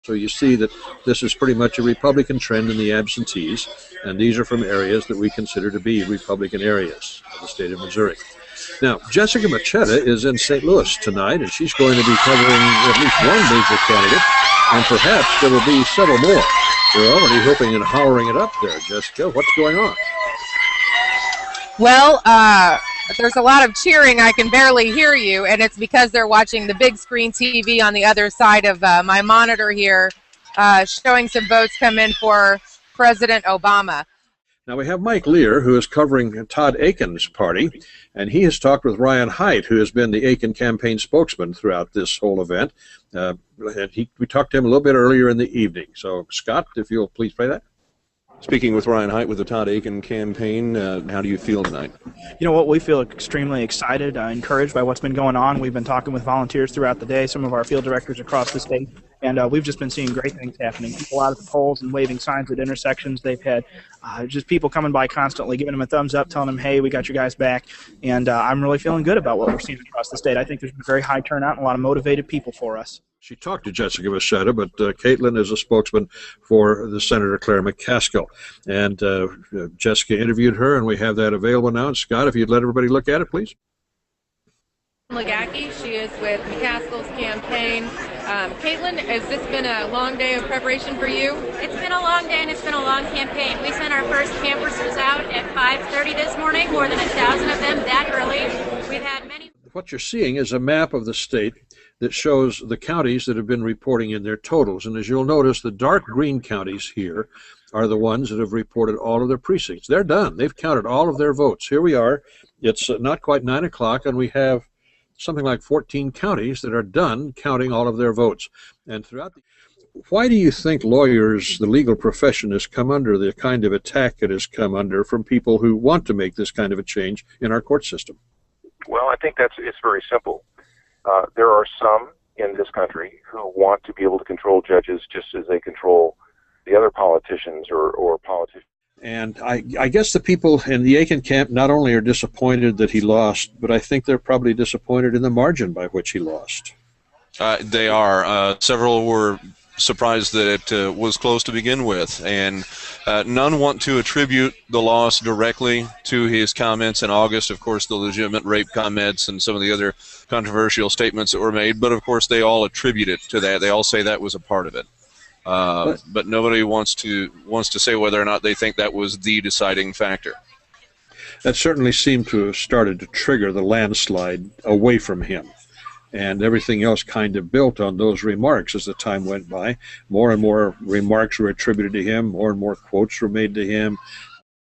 So you see that this is pretty much a Republican trend in the absentees, and these are from areas that we consider to be Republican areas of the state of Missouri. Now, Jessica Machetta is in St. Louis tonight, and she's going to be covering at least one major candidate, and perhaps there will be several more. They're already whooping and hollering it up there. Jessica, what's going on? Well, there's a lot of cheering. I can barely hear you, and it's because they're watching the big screen TV on the other side of my monitor here, showing some votes come in for President Obama. Now we have Mike Lear, who is covering Todd Aiken's party, and he has talked with Ryan Haidt, who has been the Aiken campaign spokesman throughout this whole event. And we talked to him a little bit earlier in the evening. So, Scott, if you'll please play that. Speaking with Ryan Haidt with the Todd Aiken campaign, how do you feel tonight? You know what, we feel extremely excited, encouraged by what's been going on. We've been talking with volunteers throughout the day, some of our field directors across the state, and we've just been seeing great things happening. People out at the polls and waving signs at intersections. They've had just people coming by constantly, giving them a thumbs up, telling them, hey, we got your guys back, and I'm really feeling good about what we're seeing across the state. I think there's been a very high turnout and a lot of motivated people for us. She talked to Jessica Machetta, but Caitlin is a spokesman for the Senator Claire McCaskill. And Jessica interviewed her, and we have that available now. And Scott, if you'd let everybody look at it, please. Legacki, she is with McCaskill's campaign. Caitlin, has this been a long day of preparation for you? It's been a long day and it's been a long campaign. We sent our first canvassers out at 5:30 this morning, more than 1,000 of them that early. We've had many. What you're seeing is a map of the state that shows the counties that have been reporting in their totals. And as you'll notice, the dark green counties here are the ones that have reported all of their precincts. They're done. They've counted all of their votes. Here we are. It's not quite 9 o'clock, and we have something like 14 counties that are done counting all of their votes. And throughout why do you think lawyers, the legal profession, has come under the kind of attack it has come under from people who want to make this kind of a change in our court system? Well, I think it's very simple. There are some in this country who want to be able to control judges just as they control the other politicians or politicians. And I guess the people in the Aiken camp not only are disappointed that he lost, but I think they're probably disappointed in the margin by which he lost. They are. Several were surprised that it was close to begin with, and none want to attribute the loss directly to his comments in August. Of course, the legitimate rape comments and some of the other controversial statements that were made, but of course they all attribute it to that. They all say that was a part of it. But nobody wants to say whether or not they think that was the deciding factor. That certainly seemed to have started to trigger the landslide away from him. And everything else kind of built on those remarks as the time went by. More and more remarks were attributed to him. More and more quotes were made to him.